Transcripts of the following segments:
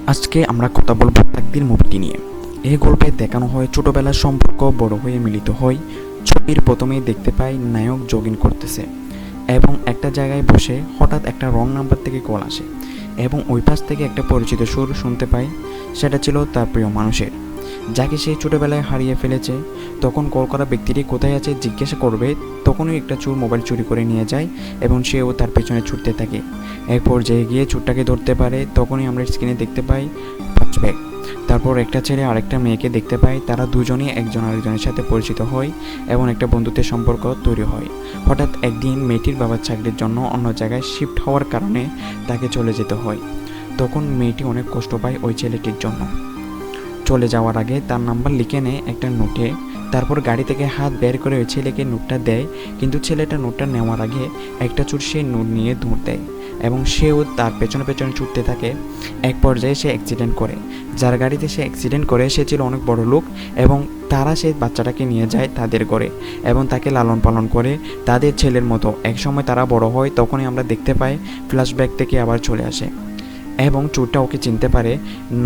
আজকে আমরা কথা বলবো তাকদীর মুভিটি নিয়ে। এই গল্পে দেখানো হয় ছোটবেলার সম্পর্ক বড় হয়ে মিলিত হয়। ছবির প্রথমেই দেখতে পাই নায়ক জগিং করতেছে এবং একটা জায়গায় বসে হঠাৎ একটা রং নাম্বার থেকে কল আসে এবং ওই পাশ থেকে একটা পরিচিত সুর শুনতে পায়। সেটা ছিল তার প্রিয় মানুষের, যাকে সে ছোটোবেলায় হারিয়ে ফেলেছে। তখন কল করা ব্যক্তিটি কোথায় আছে জিজ্ঞাসা করবে, তখনই একটা চোর মোবাইল চুরি করে নিয়ে যায় এবং সেও তার পেছনে ছুটতে থাকে। এক পর্যায়ে গিয়ে চোরটাকে ধরতে পারে। তখনই আমরা স্ক্রিনে দেখতে পাই ফ্ল্যাশব্যাক। তারপর একটা ছেলে আরেকটা মেয়েকে দেখতে পায়, তারা দুজনই একজন আরেকজনের সাথে পরিচিত হয় এবং একটা বন্ধুত্বের সম্পর্ক তৈরি হয়। হঠাৎ একদিন মেয়েটির বাবার চাকরির জন্য অন্য জায়গায় শিফট হওয়ার কারণে তাকে চলে যেতে হয়। তখন মেয়েটি অনেক কষ্ট পায় ওই ছেলেটির জন্য। চলে যাওয়ার আগে তার নাম্বার লিখে নেয় একটা নোটে। তারপর গাড়ি থেকে হাত বের করে ওই ছেলেকে নোটটা দেয়, কিন্তু ছেলেটা নোটটা নেওয়ার আগে একটা চোর সেই নোট নিয়ে দৌড় দেয় এবং সেও তার পেছনে পেছনে ছুটতে থাকে। এক পর্যায়ে সে অ্যাক্সিডেন্ট করে। যার গাড়িতে সে অ্যাক্সিডেন্ট করে সে ছিল অনেক বড় লোক এবং তারা সেই বাচ্চাটাকে নিয়ে যায় তাদের ঘরে এবং তাকে লালন পালন করে তাদের ছেলের মতো। একসময় তারা বড় হয়, তখনই আমরা দেখতে পাই ফ্ল্যাশব্যাক থেকে আবার চলে আসে এবং চোরটা ওকে চিনতে পারে।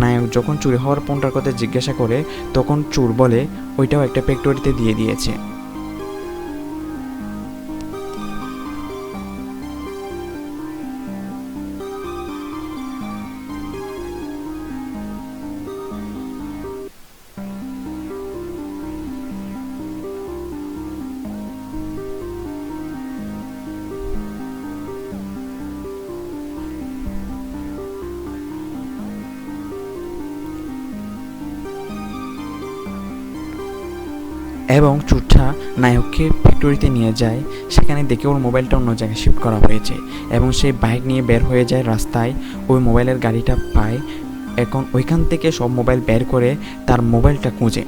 নায়ক যখন চুরি হওয়ার ফোনটার কথা জিজ্ঞাসা করে, তখন চোর বলে ওইটাও একটা ফ্যাক্টরিতে দিয়ে দিয়েছে। এবং চোরটা নায়ককে ফ্যাক্টরিতে নিয়ে যায়। সেখানে দেখে ওর মোবাইলটা অন্য জায়গায় শিফট করা হয়েছে এবং সেই বাইক নিয়ে বের হয়ে যায় রাস্তায়। ওই মোবাইলের গাড়িটা পায়। এখন ওইখান থেকে সব মোবাইল বের করে তার মোবাইলটা খুঁজে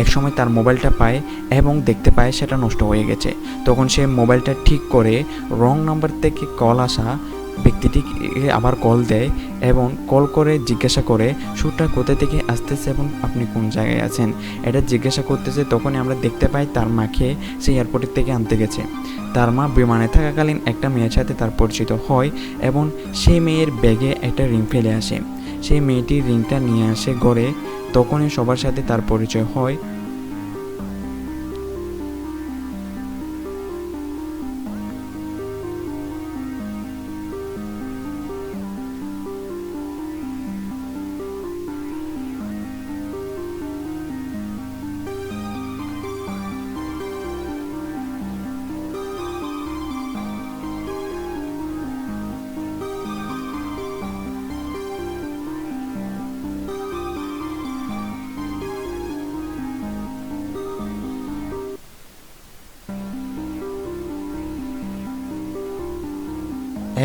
একসময় তার মোবাইলটা পায় এবং দেখতে পায় সেটা নষ্ট হয়ে গেছে। তখন সে মোবাইলটা ঠিক করে রং নাম্বার থেকে কল আসা ব্যক্তিটিকে আবার কল দেয় এবং কল করে জিজ্ঞাসা করে সুরটা কোথা থেকে আসতেছে এবং আপনি কোন জায়গায় আছেন এটা জিজ্ঞাসা করতেছে। তখনই আমরা দেখতে পাই তার মাকে সে এয়ারপোর্টের থেকে আনতে গেছে। তার মা বিমানে থাকাকালীন একটা মেয়ের সাথে তার পরিচিত হয় এবং সেই মেয়ের ব্যাগে একটা রিং ফেলে আসে। সেই মেয়েটির রিংটা নিয়ে আসে ঘরে। তখনই সবার সাথে তার পরিচয় হয়।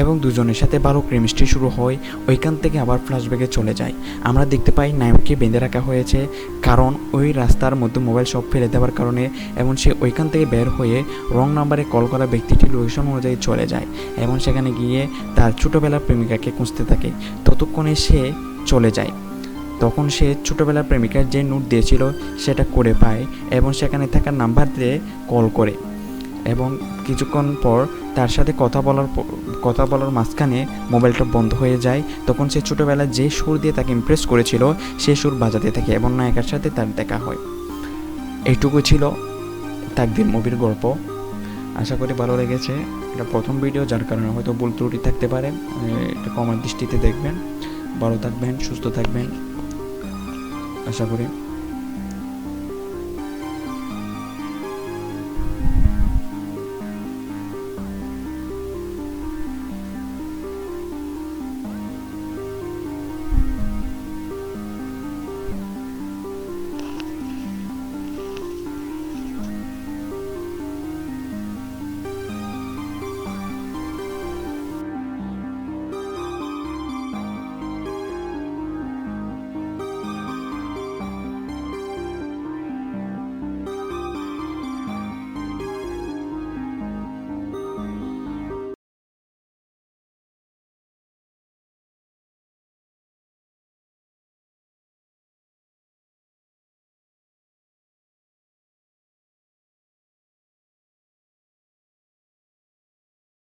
এবং দুজনের সাথে ভালো কেমিস্ট্রি শুরু হয়। ওইখান থেকে আবার ফ্ল্যাশব্যাকে চলে যায়। আমরা দেখতে পাই নায়ককে বেঁধে রাখা হয়েছে, কারণ ওই রাস্তার মধ্যে মোবাইল সব ফেলে দেওয়ার কারণে। এবং সে ওইখান থেকে বের হয়ে রং নাম্বারে কল করা ব্যক্তিটির লোকেশন অনুযায়ী চলে যায় এবং সেখানে গিয়ে তার ছোটোবেলার প্রেমিকাকে খুঁজতে থাকে। ততক্ষণে সে চলে যায়। তখন সে ছোটোবেলার প্রেমিকার যে নোট দিয়েছিল সেটা করে পায় এবং সেখানে থাকা নাম্বার দিয়ে কল করে এবং কিছুক্ষণ পর তার সাথে কথা বলার মাঝখানে মোবাইলটা বন্ধ হয়ে যায়। তখন সে ছোটোবেলায় যে সুর দিয়ে তাকে ইমপ্রেস করেছিল সে সুর বাজাতে থাকে এবং নায়িকার সাথে তার দেখা হয়। এইটুকু ছিল তাকদীর মুভির গল্প। আশা করি ভালো লেগেছে। এটা প্রথম ভিডিও, যার কারণে হয়তো ভুল ত্রুটি থাকতে পারে। এটা কমার দৃষ্টিতে দেখবেন। ভালো থাকবেন, সুস্থ থাকবেন, আশা করি।